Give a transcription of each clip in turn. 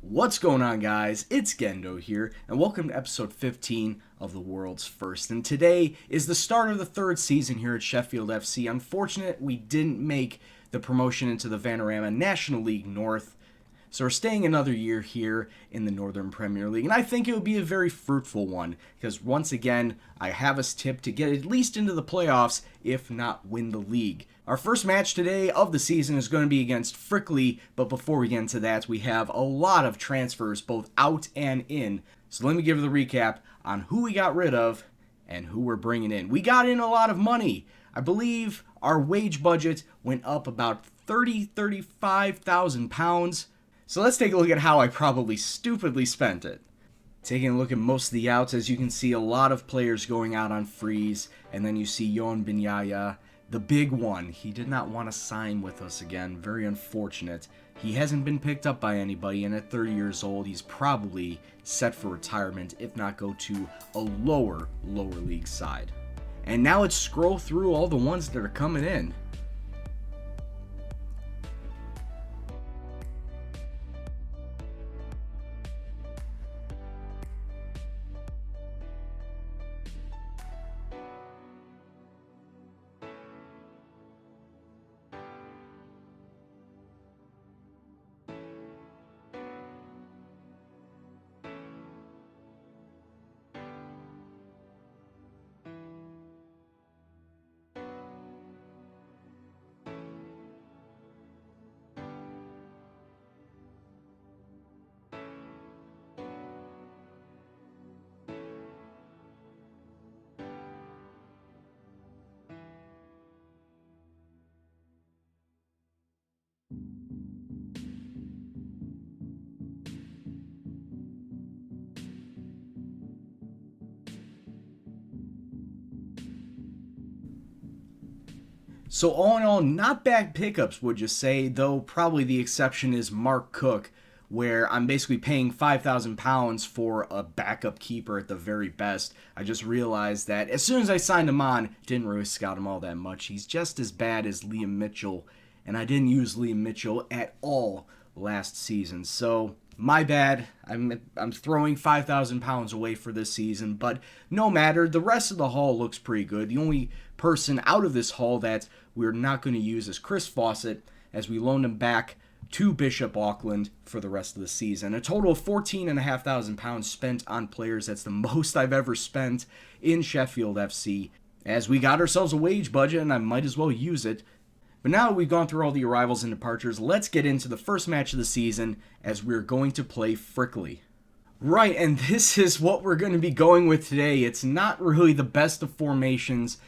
What's going on, guys? It's Gendo here, and welcome to episode 15 of the World's First. And today is the start of the third season here at Sheffield FC. Unfortunate we didn't make the promotion into the Vanarama National League North, so we're staying another year here in the Northern Premier League, and I think it would be a very fruitful one, because once again, I have us tipped to get at least into the playoffs, if not win the league. Our first match today of the season is going to be against Frickley, but before we get into that, we have a lot of transfers, both out and in. So let me give you the recap on who we got rid of and who we're bringing in. We got in a lot of money. I believe our wage budget went up about £35,000. So let's take a look at how I probably stupidly spent it. Taking a look at most of the outs, as you can see, a lot of players going out on freeze, and then you see Yohan Binyaya, the big one. He did not want to sign with us again. Very unfortunate. He hasn't been picked up by anybody, and at 30 years old, he's probably set for retirement, if not go to a lower league side. And now let's scroll through all the ones that are coming in. So all in all, not bad pickups, would you say, though probably the exception is Mark Cook, where I'm basically paying £5,000 for a backup keeper at the very best. I just realized that as soon as I signed him on, didn't really scout him all that much. He's just as bad as Liam Mitchell, and I didn't use Liam Mitchell at all last season. So my bad. I'm throwing £5,000 away for this season, but no matter. The rest of the haul looks pretty good. The only person out of this haul that we're not going to use is Chris Fawcett, as we loaned him back to Bishop Auckland for the rest of the season. A total of £14,500 spent on players. That's the most I've ever spent in Sheffield FC, as we got ourselves a wage budget, and I might as well use it. But now that we've gone through all the arrivals and departures, let's get into the first match of the season, as we're going to play Frickley. Right, and this is what we're going to be going with today. It's not really the best of formations,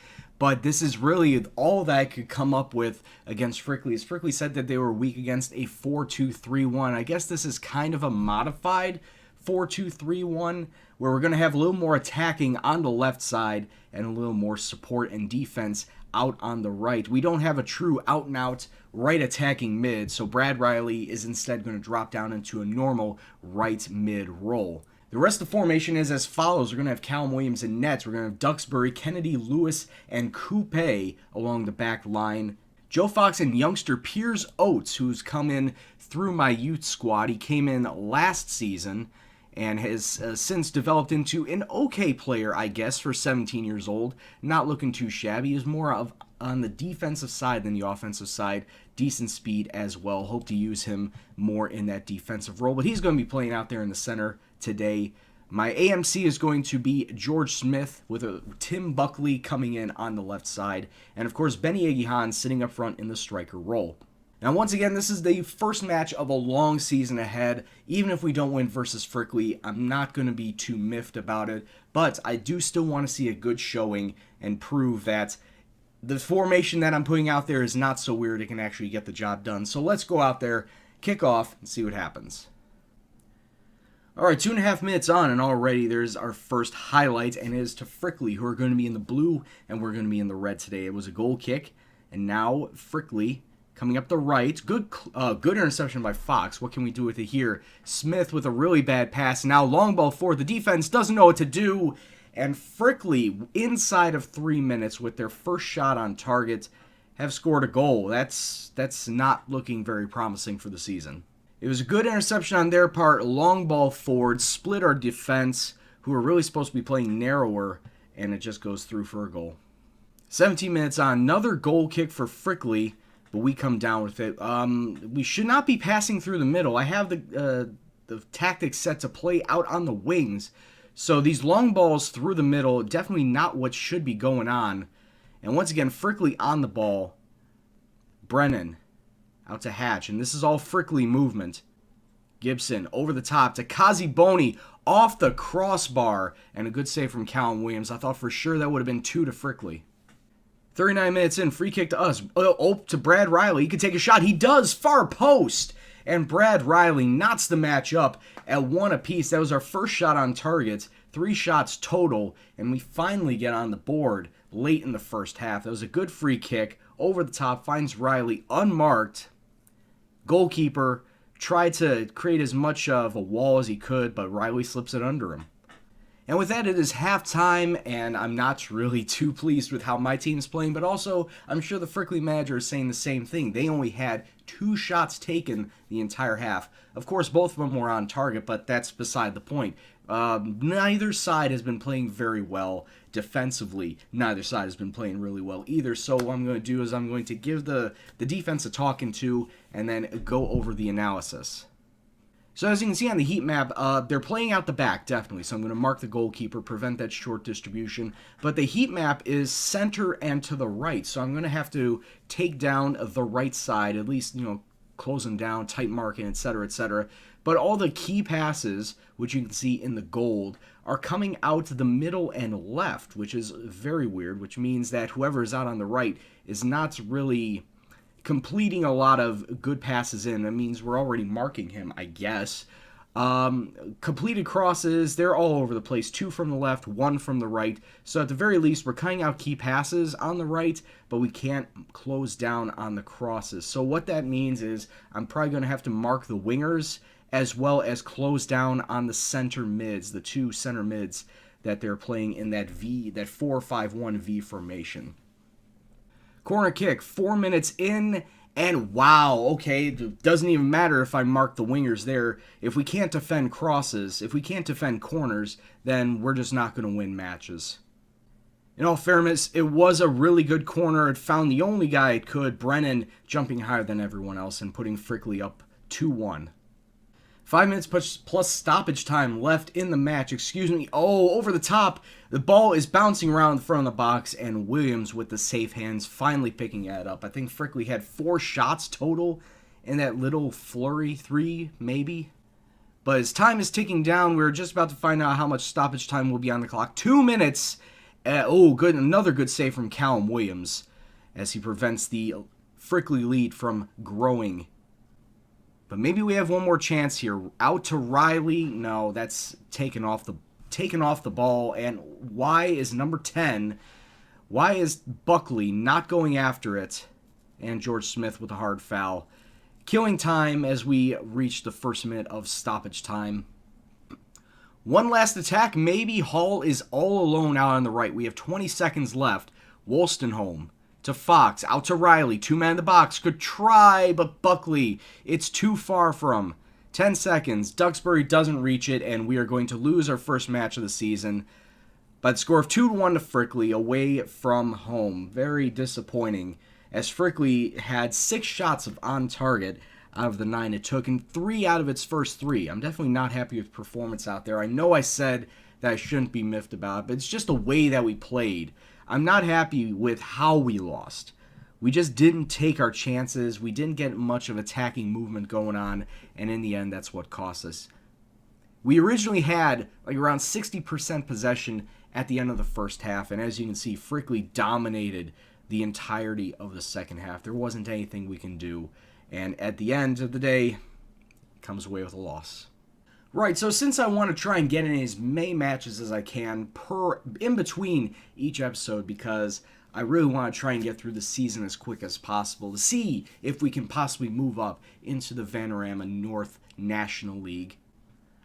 but this is really all that I could come up with against Frickley. As Frickley said that they were weak against a 4-2-3-1. I guess this is kind of a modified 4-2-3-1, where we're going to have a little more attacking on the left side and a little more support and defense out on the right. We don't have a true out-and-out right attacking mid, so Brad Riley is instead going to drop down into a normal right mid role. The rest of the formation is as follows. We're going to have Callum Williams in nets. We're going to have Duxbury, Kennedy, Lewis, and Coupe along the back line. Joe Fox and youngster Piers Oates, who's come in through my youth squad. He came in last season and has since developed into an okay player, I guess, for 17 years old. Not looking too shabby. He's more of on the defensive side than the offensive side. Decent speed as well. Hope to use him more in that defensive role, but he's going to be playing out there in the center today. My AMC is going to be George Smith, with Tim Buckley coming in on the left side, and of course Benny Aguihan sitting up front in the striker role. Now, once again, this is the first match of a long season ahead. Even if we don't win versus Frickley, I'm not going to be too miffed about it, but I do still want to see a good showing and prove that the formation that I'm putting out there is not so weird. It can actually get the job done. So let's go out there, kick off, and see what happens. Alright, 2.5 minutes on, and already there's our first highlight, and it is to Frickley, who are going to be in the blue, and we're going to be in the red today. It was a goal kick, and now Frickley coming up the right. Good interception by Fox. What can we do with it here? Smith with a really bad pass. Now long ball forward. The defense doesn't know what to do, and Frickley, inside of 3 minutes with their first shot on target, have scored a goal. That's not looking very promising for the season. It was a good interception on their part. Long ball forward, split our defense, who are really supposed to be playing narrower, and it just goes through for a goal. 17 minutes on, another goal kick for Frickley, but we come down with it. We should not be passing through the middle. I have the tactics set to play out on the wings, so these long balls through the middle, definitely not what should be going on. And once again, Frickley on the ball. Brennan out to Hatch, and this is all Frickley movement. Gibson over the top to Kaziboni off the crossbar, and a good save from Callum Williams. I thought for sure that would have been 2 to Frickley. 39 minutes in, free kick to us. To Brad Riley. He could take a shot. He does, far post. And Brad Riley knots the match up at 1 apiece. That was our first shot on target. 3 shots total, and we finally get on the board late in the first half. That was a good free kick. Over the top, finds Riley unmarked. Goalkeeper tried to create as much of a wall as he could, but Riley slips it under him. And with that, it is halftime, and I'm not really too pleased with how my team is playing, but also I'm sure the Frickley manager is saying the same thing. They only had 2 shots taken the entire half. Of course, both of them were on target, but that's beside the point. Neither side has been playing very well defensively. Neither side has been playing really well either. So what I'm going to do is I'm going to give the defense a talking to and then go over the analysis. So as you can see on the heat map, they're playing out the back, definitely. So I'm going to mark the goalkeeper, prevent that short distribution. But the heat map is center and to the right. So I'm going to have to take down the right side, at least, close them down, tight marking, etc., etc. But all the key passes, which you can see in the gold, are coming out to the middle and left, which is very weird, which means that whoever is out on the right is not really completing a lot of good passes in. That means we're already marking him, I guess. Completed crosses, they're all over the place. 2 from the left, 1 from the right. So at the very least, we're cutting out key passes on the right, but we can't close down on the crosses. So what that means is I'm probably going to have to mark the wingers as well as close down on the center mids, the 2 center mids that they're playing in that 4-5-1 V formation. Corner kick, 4 minutes in, and wow, okay, it doesn't even matter if I mark the wingers there. If we can't defend crosses, if we can't defend corners, then we're just not going to win matches. In all fairness, it was a really good corner. It found the only guy it could, Brennan, jumping higher than everyone else and putting Frickley up 2-1. 5 minutes plus stoppage time left in the match. Over the top. The ball is bouncing around the front of the box, and Williams with the safe hands finally picking it up. I think Frickley had 4 shots total in that little flurry, 3 maybe. But as time is ticking down, we're just about to find out how much stoppage time will be on the clock. 2 minutes. Good. Another good save from Callum Williams as he prevents the Frickley lead from growing. But maybe we have one more chance here. Out to Riley. No, that's taken off the ball. And why is number 10? Why is Buckley not going after it? And George Smith with a hard foul. Killing time as we reach the first minute of stoppage time. One last attack. Maybe Hall is all alone out on the right. We have 20 seconds left. Wolstenholme to Fox, out to Riley, 2 men in the box, could try, but Buckley, it's too far from. 10 seconds, Duxbury doesn't reach it, and we are going to lose our first match of the season by the score of 2-1 to Frickley, away from home. Very disappointing, as Frickley had 6 shots on target out of the 9 it took, and 3 out of its first 3. I'm definitely not happy with performance out there. I know I said that I shouldn't be miffed about it, but it's just the way that we played. I'm not happy with how we lost. We just didn't take our chances. We didn't get much of attacking movement going on, and in the end, that's what cost us. We originally had around 60% possession at the end of the first half, and as you can see, Frickley dominated the entirety of the second half. There wasn't anything we can do, and at the end of the day, it comes away with a loss. Right, so since I want to try and get in as many matches as I can in between each episode, because I really want to try and get through the season as quick as possible to see if we can possibly move up into the Vanarama North National League.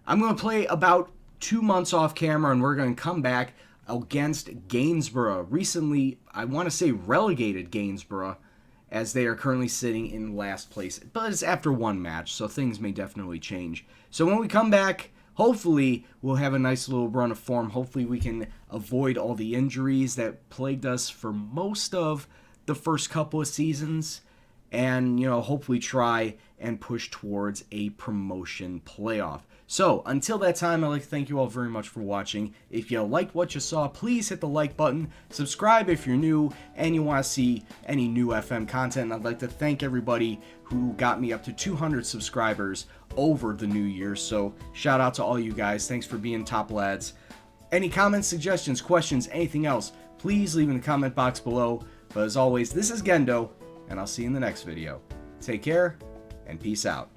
I'm going to play about 2 months off camera, and we're going to come back against Gainsborough. Recently, I want to say relegated Gainsborough, as they are currently sitting in last place. But it's after one match, so things may definitely change. So when we come back, hopefully we'll have a nice little run of form. Hopefully we can avoid all the injuries that plagued us for most of the first couple of seasons. And, you know, hopefully try and push towards a promotion playoff. So, until that time, I'd like to thank you all very much for watching. If you liked what you saw, please hit the like button, subscribe if you're new, and you want to see any new FM content. And I'd like to thank everybody who got me up to 200 subscribers over the new year. So, shout out to all you guys. Thanks for being top lads. Any comments, suggestions, questions, anything else, please leave in the comment box below. But as always, this is Gendo, and I'll see you in the next video. Take care, and peace out.